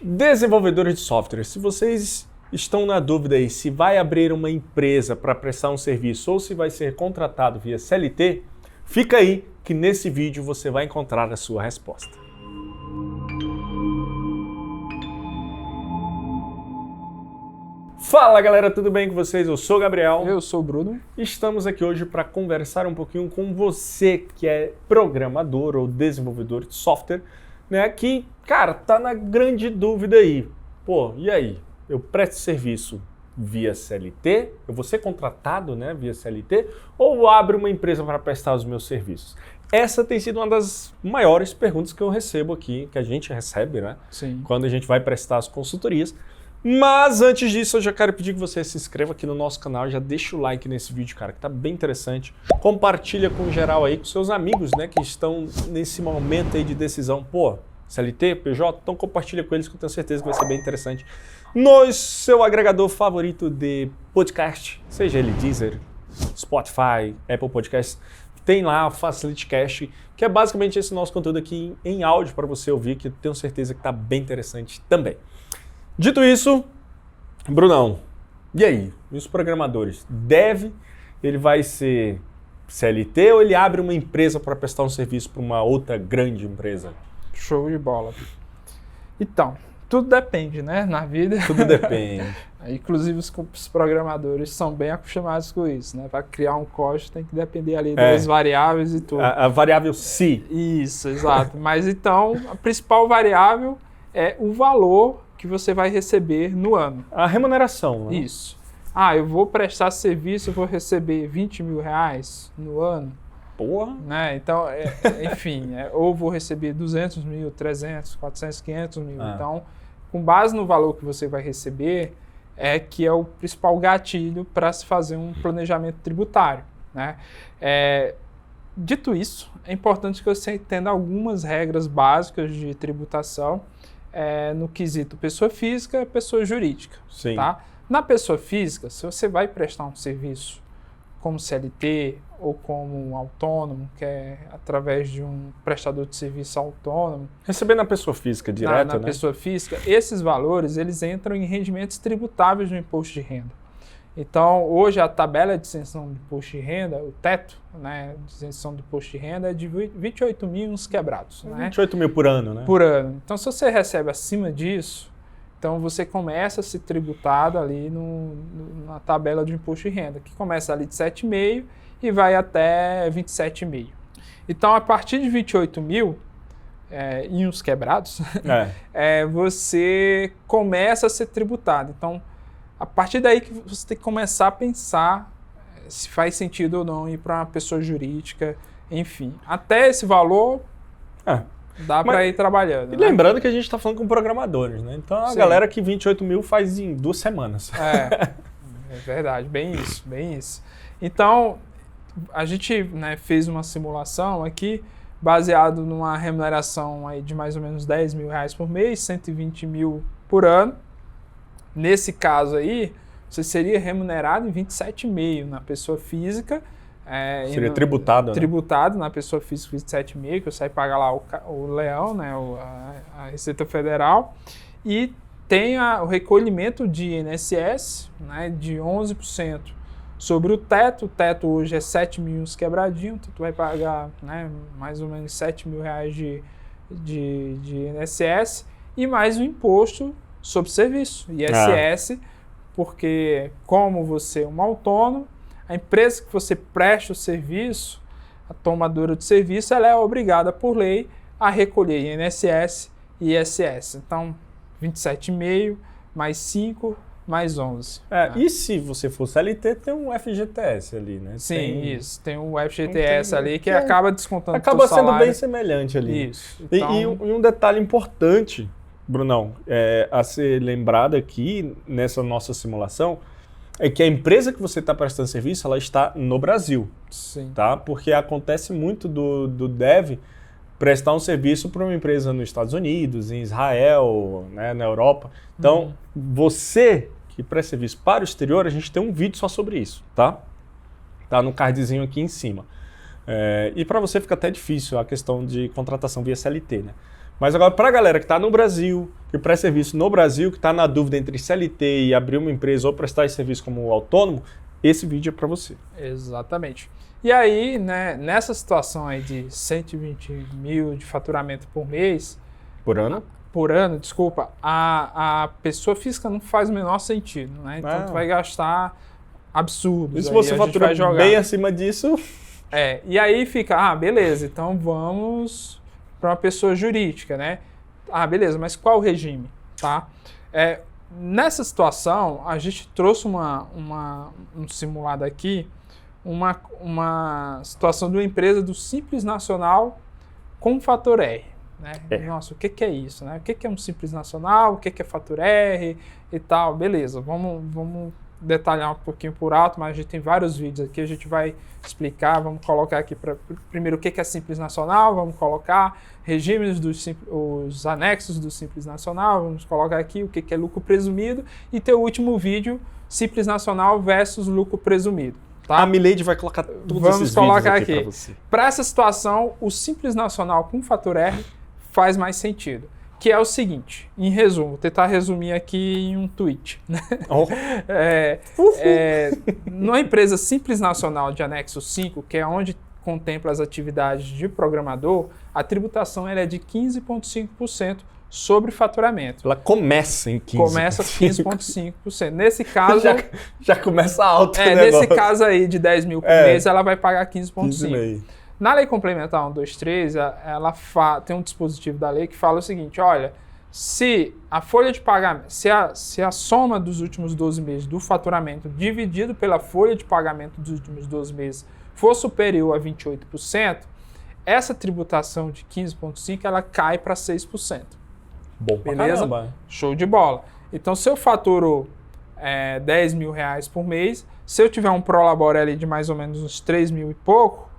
Desenvolvedores de software, se vocês estão na dúvida aí se vai abrir uma empresa para prestar um serviço ou se vai ser contratado via CLT, fica aí que nesse vídeo você vai encontrar a sua resposta. Fala galera, tudo bem com vocês? Eu sou o Gabriel. Eu sou o Bruno. Estamos aqui hoje para conversar um pouquinho com você que é programador ou desenvolvedor de software, né? Que, cara, tá na grande dúvida aí. Pô, e aí? Eu presto serviço via CLT? Eu vou ser contratado, né, via CLT? Ou abro uma empresa para prestar os meus serviços? Essa tem sido uma das maiores perguntas que eu recebo aqui, que a gente recebe, né? Sim. Quando a gente vai prestar as consultorias. Mas antes disso, eu já quero pedir que você se inscreva aqui no nosso canal, já deixa o like nesse vídeo, cara, que tá bem interessante. Compartilha com geral aí, com seus amigos, né, que estão nesse momento aí de decisão. Pô, CLT, PJ, então compartilha com eles que eu tenho certeza que vai ser bem interessante. No seu agregador favorito de podcast, seja ele Deezer, Spotify, Apple Podcasts, tem lá o FacilityCast, que é basicamente esse nosso conteúdo aqui em áudio para você ouvir, que eu tenho certeza que tá bem interessante também. Dito isso, Brunão, e aí? E os programadores? Ele vai ser CLT ou ele abre uma empresa para prestar um serviço para uma outra grande empresa? Show de bola. Então, tudo depende, né, na vida. Tudo depende. Inclusive os programadores são bem acostumados com isso, né? Para criar um código tem que depender ali das variáveis e tudo. A variável C. Isso, exato. Mas então, a principal variável é o valor que você vai receber no ano. A remuneração, né? Isso. Eu vou prestar serviço, eu vou receber 20 mil reais no ano. Porra! Né? Então, enfim, ou vou receber 200 mil, 300, 400, 500 mil. Então, com base no valor que você vai receber, que é o principal gatilho para se fazer um planejamento tributário, né? Dito isso, é importante que você entenda algumas regras básicas de tributação no quesito pessoa física e pessoa jurídica. Sim. Tá? Na pessoa física, se você vai prestar um serviço como CLT ou como autônomo, que é através de um prestador de serviço autônomo. Receber na pessoa física direto, na pessoa física, esses valores eles entram em rendimentos tributáveis do imposto de renda. Então, hoje a tabela de isenção do imposto de renda, o teto, né, de isenção do imposto de renda é de 28 mil uns quebrados. 28 mil por ano, né? Por ano. Então, se você recebe acima disso, então você começa a ser tributado ali na tabela de imposto de renda, que começa ali de 7,5 e vai até 27,5. Então, a partir de 28 mil e uns quebrados, você começa a ser tributado. Então, a partir daí que você tem que começar a pensar se faz sentido ou não ir para uma pessoa jurídica, enfim. Até esse valor dá para ir trabalhando. E lembrando que a gente está falando com programadores, né? Então a galera que 28 mil faz em 2 semanas. É verdade, bem isso. Então, a gente fez uma simulação aqui baseado numa remuneração aí de mais ou menos 10 mil reais por mês, 120 mil por ano. Nesse caso aí, você seria remunerado em 27,5 na pessoa física. Seria tributado, né? Tributado na pessoa física 27,5, que você vai pagar lá o leão, né, a Receita Federal. E tem o recolhimento de INSS, né, de 11% sobre o teto. O teto hoje é 7 mil uns quebradinho, então tu vai pagar, né, mais ou menos 7 mil reais de INSS e mais o imposto sobre serviço, ISS, porque como você é um autônomo, a empresa que você presta o serviço, a tomadora de serviço, ela é obrigada por lei a recolher INSS e ISS. Então, 27,5 mais 5 mais 11. E se você for CLT, tem um FGTS ali, né? Sim, isso. Tem um FGTS ali que acaba descontando o acaba teu salário. sendo bem semelhante ali. Isso. Então... E um detalhe importante, Brunão, a ser lembrado aqui nessa nossa simulação, é que a empresa que você está prestando serviço, ela está no Brasil. Sim. Tá? Porque acontece muito do dev prestar um serviço para uma empresa nos Estados Unidos, em Israel, né, na Europa. Então, você que presta serviço para o exterior, a gente tem um vídeo só sobre isso, tá? Tá no cardzinho aqui em cima. E para você fica até difícil a questão de contratação via CLT, né? Mas agora, para a galera que está no Brasil, que presta serviço no Brasil, que está na dúvida entre CLT e abrir uma empresa ou prestar esse serviço como autônomo, esse vídeo é para você. Exatamente. E aí, né, nessa situação aí de 120 mil de faturamento por mês... Por ano, desculpa, a pessoa física não faz o menor sentido, né? Então, tu vai gastar absurdos. E se você fatura bem acima disso... E aí fica, beleza, então vamos para uma pessoa jurídica, né? Beleza, mas qual o regime, tá? Nessa situação, a gente trouxe um simulado aqui, uma situação de uma empresa do Simples Nacional com Fator R, né? Nossa, o que é isso, né? O que é um Simples Nacional, o que é Fator R e tal, beleza, vamos detalhar um pouquinho por alto, mas a gente tem vários vídeos aqui, a gente vai explicar, vamos colocar aqui primeiro o que é Simples Nacional, vamos colocar regimes os anexos do Simples Nacional, vamos colocar aqui o que é lucro presumido e ter o último vídeo, Simples Nacional versus lucro presumido. Tá? A Milady vai colocar todos esses vídeos aqui para você. Para essa situação, o Simples Nacional com Fator R faz mais sentido. Que é o seguinte, em resumo, vou tentar resumir aqui em um tweet. Né? Numa empresa Simples Nacional de anexo 5, que é onde contempla as atividades de programador, a tributação é de 15,5% sobre faturamento. Ela começa em 15%. Começa 15,5%. Nesse caso... já começa alto o negócio. Nesse caso aí de 10 mil por mês, ela vai pagar 15,5%. Na Lei Complementar 123, ela tem um dispositivo da lei que fala o seguinte, olha, se a folha de pagamento, se a soma dos últimos 12 meses do faturamento dividido pela folha de pagamento dos últimos 12 meses for superior a 28%, essa tributação de 15,5% ela cai para 6%. Bom, beleza? Show de bola. Então, se eu faturo 10 mil reais por mês, se eu tiver um prolabore ali de mais ou menos uns 3 mil e pouco,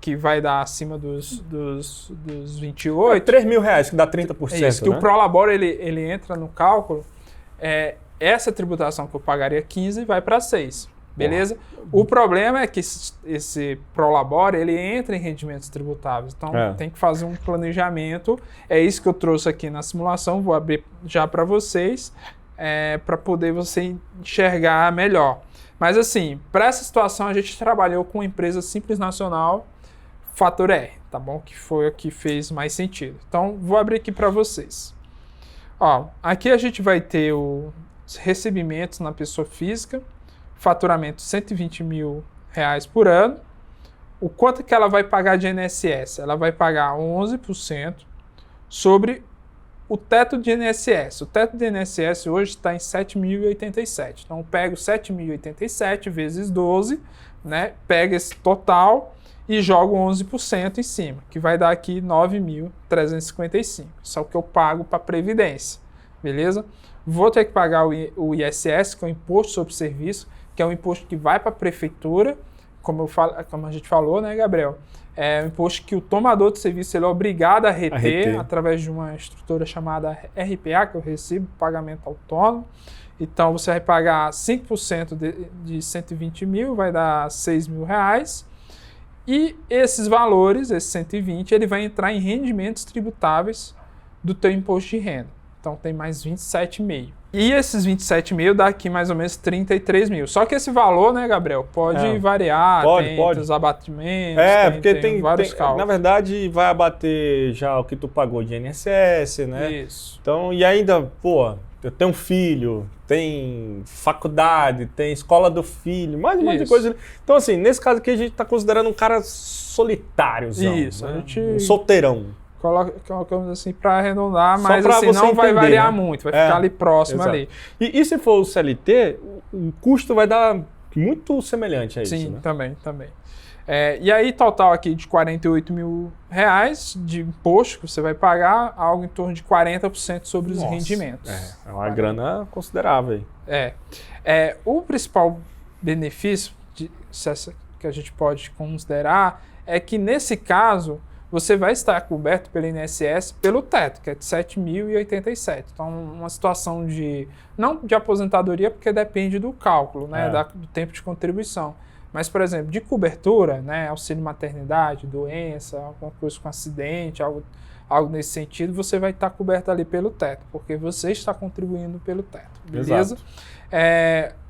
que vai dar acima dos 28. 3 mil reais, que dá 30%. É isso, que o prolabore ele entra no cálculo, essa tributação que eu pagaria 15 vai para 6, beleza? O problema é que esse prolabore ele entra em rendimentos tributáveis, então tem que fazer um planejamento, é isso que eu trouxe aqui na simulação, vou abrir já para vocês, para poder você enxergar melhor. Mas assim, para essa situação a gente trabalhou com a empresa Simples Nacional, Fator R, tá bom? Que foi o que fez mais sentido. Então, vou abrir aqui para vocês. Aqui a gente vai ter os recebimentos na pessoa física, faturamento 120 mil reais por ano. O quanto que ela vai pagar de INSS? Ela vai pagar 11% sobre o teto de INSS. O teto de INSS hoje está em 7.087. Então, eu pego 7.087 vezes 12, né? Pega esse total e jogo 11% em cima, que vai dar aqui 9.355. Isso é o que eu pago para a Previdência, beleza? Vou ter que pagar o ISS, que é o Imposto sobre Serviço, que é um imposto que vai para a Prefeitura, como a gente falou, né, Gabriel? É um imposto que o tomador de serviço ele é obrigado a reter através de uma estrutura chamada RPA, que é o Recibo de Pagamento Autônomo. Então, você vai pagar 5% de 120 mil, vai dar 6 mil reais. E esses valores, esse 120, ele vai entrar em rendimentos tributáveis do teu imposto de renda. Então, tem mais 27,5. E esses 27,5 dá aqui mais ou menos 33 mil. Só que esse valor, né, Gabriel, pode variar, tem os abatimentos, porque tem vários cálculos. Na verdade, vai abater já o que tu pagou de INSS, né? Isso. Então, e ainda, eu tenho um filho, tem faculdade, tem escola do filho, mais um monte de coisa. Então, assim, nesse caso aqui a gente está considerando um cara solitáriozão. Isso, né? Um solteirão. Colocamos assim para arredondar, mas assim, não vai variar muito, vai ficar ali próximo ali. E se for o CLT, o custo vai dar muito semelhante a isso, Sim, né? também. E aí, total aqui de 48 mil reais de imposto que você vai pagar, algo em torno de 40% sobre os rendimentos. É uma grana considerável. O principal benefício que a gente pode considerar é que, nesse caso, você vai estar coberto pelo INSS pelo teto, que é de 7.087. Então, uma situação não de aposentadoria, porque depende do cálculo, né, do tempo de contribuição. Mas, por exemplo, de cobertura, né, auxílio maternidade, doença, alguma coisa com acidente, algo nesse sentido, você vai estar coberto ali pelo teto, porque você está contribuindo pelo teto, beleza?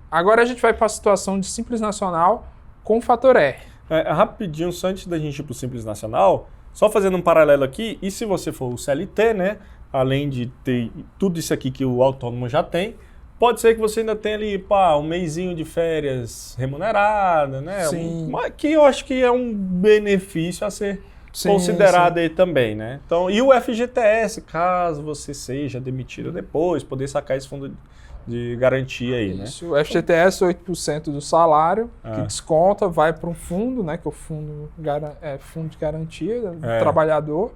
Agora a gente vai para a situação de Simples Nacional com o fator R. Rapidinho, só antes da gente ir para o Simples Nacional, só fazendo um paralelo aqui, e se você for o CLT, né, além de ter tudo isso aqui que o autônomo já tem, pode ser que você ainda tenha ali, um mesinho de férias remunerada, né? Sim. Que eu acho que é um benefício a ser considerado aí também, né? Então, e o FGTS, caso você seja demitido depois, poder sacar esse fundo de garantia aí, Isso. né? O FGTS é 8% do salário, que desconta, vai para um fundo, né? Que é o fundo de garantia do trabalhador.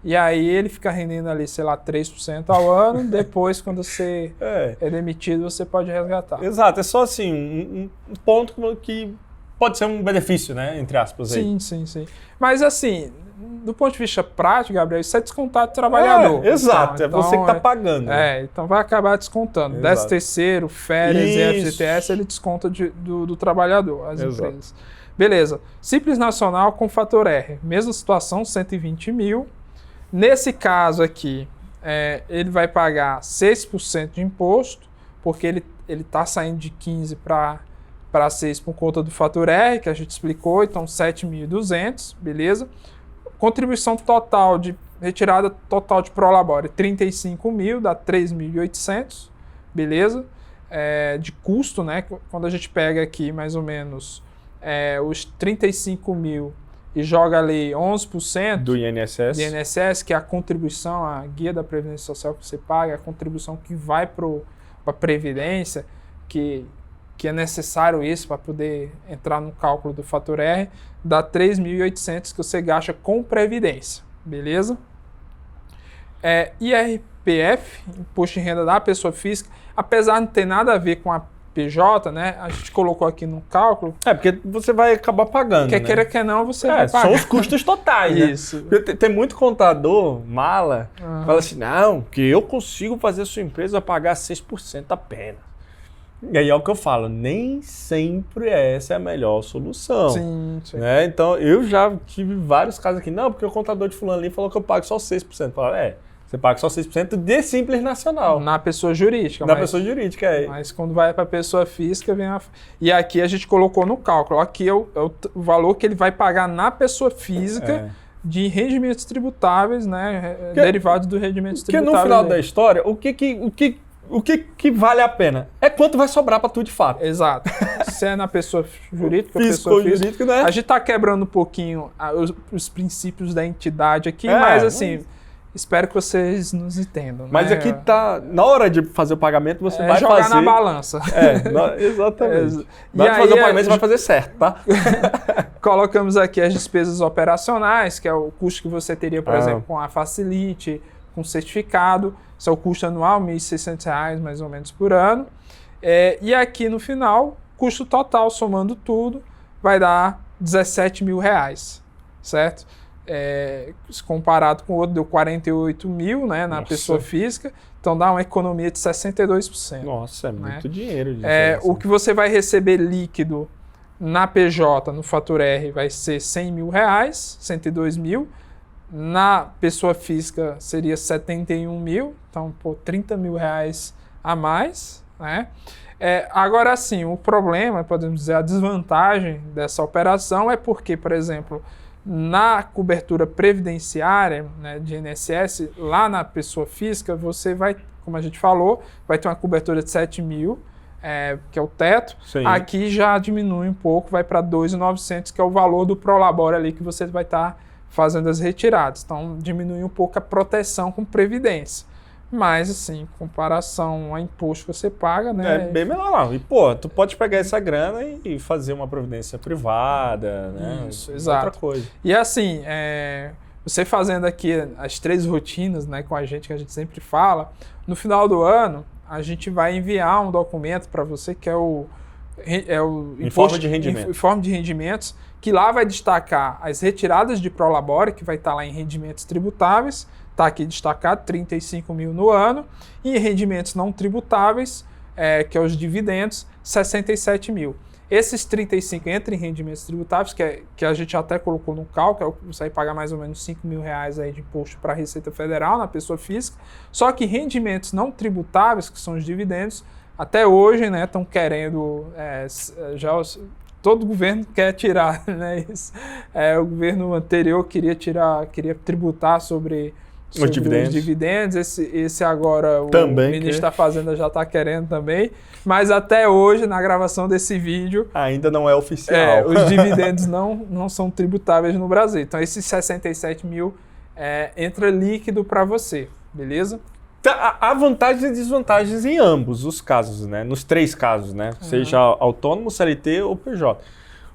E aí ele fica rendendo ali, sei lá, 3% ao ano. Depois, quando você é demitido, você pode resgatar. Exato. É só assim, um ponto que pode ser um benefício, né? Entre aspas aí. Sim. Mas assim, do ponto de vista prático, Gabriel, isso é descontado do trabalhador. Exato. Então, é você que está pagando. Então vai acabar descontando. 13º, férias e FGTS, ele desconta do trabalhador, as empresas. Beleza. Simples Nacional com fator R. Mesma situação, 120 mil. Nesse caso aqui, ele vai pagar 6% de imposto, porque ele está saindo de 15 para 6 por conta do fator R, que a gente explicou, então 7.200, beleza? Contribuição total retirada total de Prolabore, 35 mil, dá 3.800, beleza? De custo, né? Quando a gente pega aqui mais ou menos os 35 mil e joga ali 11% do INSS, que é a contribuição, a guia da Previdência Social que você paga, a contribuição que vai para a Previdência, que é necessário isso para poder entrar no cálculo do fator R, dá 3.800 que você gasta com Previdência, beleza? IRPF, Imposto de Renda da Pessoa Física, apesar de não ter nada a ver com a PJ, né? A gente colocou aqui no cálculo. Porque você vai acabar pagando, quer queira, quer não, você vai pagar. São os custos totais, né? Isso. Tem muito contador, mala, fala assim, não, que eu consigo fazer a sua empresa pagar 6% apenas. E aí é o que eu falo, nem sempre essa é a melhor solução. Sim. Né? Então, eu já tive vários casos aqui, não, porque o contador de fulano ali falou que eu pago só 6%. Fala, você paga só 6% de Simples Nacional. Na pessoa jurídica. Pessoa jurídica, Mas quando vai para a pessoa física, vem E aqui a gente colocou no cálculo. Aqui é o valor que ele vai pagar na pessoa física de rendimentos tributáveis, né? Derivados do rendimentos tributáveis. Porque no final da história, o que vale a pena? É quanto vai sobrar para tu de fato. Exato. Se é na pessoa jurídica, pessoa física, né? A gente está quebrando um pouquinho os princípios da entidade aqui, mas assim... Espero que vocês nos entendam. Mas aqui tá, na hora de fazer o pagamento, você vai jogar fazer... na balança. Exatamente. Na hora de fazer o pagamento, você vai fazer certo, tá? Colocamos aqui as despesas operacionais, que é o custo que você teria, por exemplo, com a Facilite, com certificado. Isso é o custo anual, R$ 1.600 mais ou menos por ano. E aqui no final, custo total, somando tudo, vai dar R$ 17 mil, certo? Comparado com o outro, deu 48 mil, né, na pessoa física, então dá uma economia de 62%. Nossa, é muito dinheiro. O que você vai receber líquido na PJ, no fator R, vai ser 100 mil reais, 102 mil, na pessoa física seria 71 mil, então 30 mil reais a mais, né? Agora sim, o problema, podemos dizer, a desvantagem dessa operação é porque, por exemplo, na cobertura previdenciária, né, de INSS, lá na pessoa física, você vai, como a gente falou, vai ter uma cobertura de 7 mil, que é o teto. Sim. Aqui já diminui um pouco, vai para 2.900, que é o valor do Prolabore ali que você vai estar fazendo as retiradas. Então, diminui um pouco a proteção com previdência. Mas, assim, em comparação ao imposto que você paga, né? É bem menor, não. E, tu pode pegar essa grana e fazer uma previdência privada, né? Isso, exato. Outra coisa. E, assim, você fazendo aqui as 3 rotinas, né, com a gente, que a gente sempre fala, no final do ano, a gente vai enviar um documento para você, que é o Informe de Rendimento. Informe de Rendimentos, que lá vai destacar as retiradas de Prolabore, que vai estar lá em rendimentos tributáveis, está aqui destacado, 35 mil no ano, e em rendimentos não tributáveis, que é os dividendos, 67 mil. Esses 35 entram em rendimentos tributáveis, que a gente até colocou no cálculo, você vai pagar mais ou menos R$5.000 aí de imposto para a Receita Federal, na pessoa física. Só que rendimentos não tributáveis, que são os dividendos, até hoje, né, estão querendo, todo governo quer tirar, né, isso. O governo anterior queria tributar sobre os dividendos, esse agora também o ministro da Fazenda já está querendo também, mas até hoje, na gravação desse vídeo... Ainda não é oficial. Os dividendos não são tributáveis no Brasil. Então, esses 67 mil entra líquido para você, beleza? Há vantagens e desvantagens em ambos os casos, né? Nos 3 casos, né? Seja autônomo, CLT ou PJ.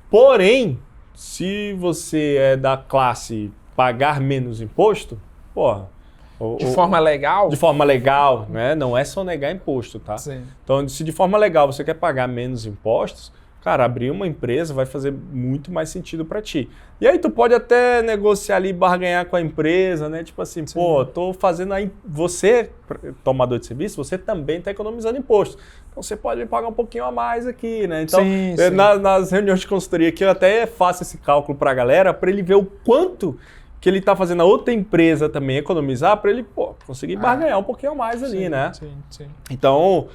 Porém, se você é da classe pagar menos imposto, porra... De forma legal? De forma legal, né? Não é só negar imposto, tá? Sim. Então, se de forma legal você quer pagar menos impostos, cara, abrir uma empresa vai fazer muito mais sentido para ti. E aí tu pode até negociar ali, barganhar com a empresa, né? Tipo assim, sim, pô, tô fazendo aí... Você, tomador de serviço, você também tá economizando imposto. Então você pode pagar um pouquinho a mais aqui, né? Então, sim. Nas reuniões de consultoria aqui, eu até faço esse cálculo para a galera, para ele ver o quanto que ele está fazendo a outra empresa também economizar, para ele conseguir barganhar um pouquinho a mais ali, né? Sim. Então,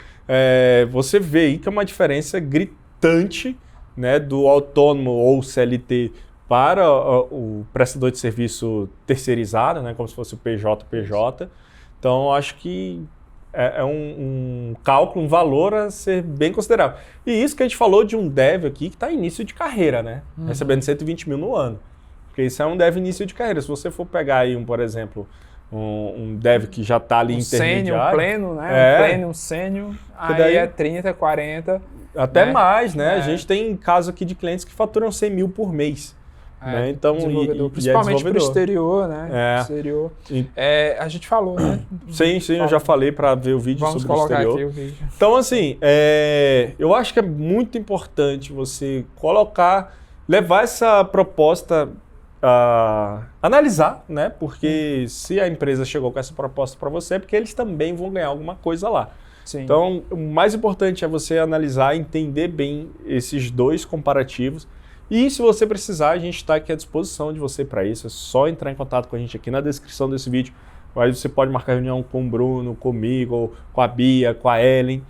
você vê aí que é uma diferença gritante, né, do autônomo ou CLT para o prestador de serviço terceirizado, né, como se fosse o PJ. Então, acho que é um cálculo, um valor a ser bem considerável. E isso que a gente falou de um dev aqui que está em início de carreira, né? Recebendo 120 mil no ano. Porque isso é um dev início de carreira. Se você for pegar aí, por exemplo, um dev que já está ali intermediário... Sênior, pleno, né? Um pleno, um sênior, aí daí é 30, 40... Até mais, né? A gente tem caso aqui de clientes que faturam 100 mil por mês. Né? Então, principalmente para o exterior, né? Exterior. A gente falou, né? Sim, eu já falei para ver o vídeo sobre o exterior. Vamos colocar aqui o vídeo. Então, assim, eu acho que é muito importante você levar essa proposta a analisar, né? Porque se a empresa chegou com essa proposta para você, é porque eles também vão ganhar alguma coisa lá. Sim. Então, o mais importante é você analisar, entender bem esses 2 comparativos. E se você precisar, a gente está aqui à disposição de você para isso. É só entrar em contato com a gente aqui na descrição desse vídeo. Aí você pode marcar reunião com o Bruno, comigo, com a Bia, com a Ellen,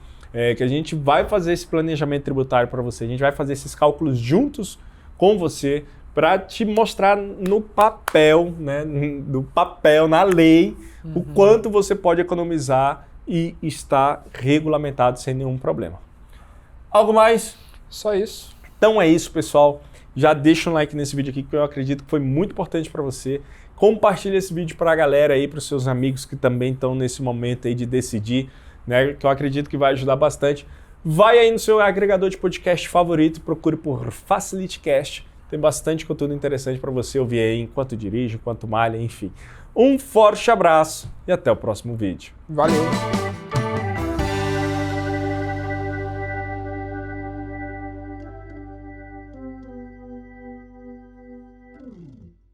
que a gente vai fazer esse planejamento tributário para você. A gente vai fazer esses cálculos juntos com você para te mostrar no papel, né, na lei, o quanto você pode economizar e está regulamentado sem nenhum problema. Algo mais? Só isso. Então é isso, pessoal. Já deixa um like nesse vídeo aqui, que eu acredito que foi muito importante para você. Compartilha esse vídeo para a galera aí, para os seus amigos que também estão nesse momento aí de decidir, né, que eu acredito que vai ajudar bastante. Vai aí no seu agregador de podcast favorito, procure por FacilityCast. Tem bastante conteúdo interessante para você ouvir aí enquanto dirige, enquanto malha, enfim. Um forte abraço e até o próximo vídeo. Valeu!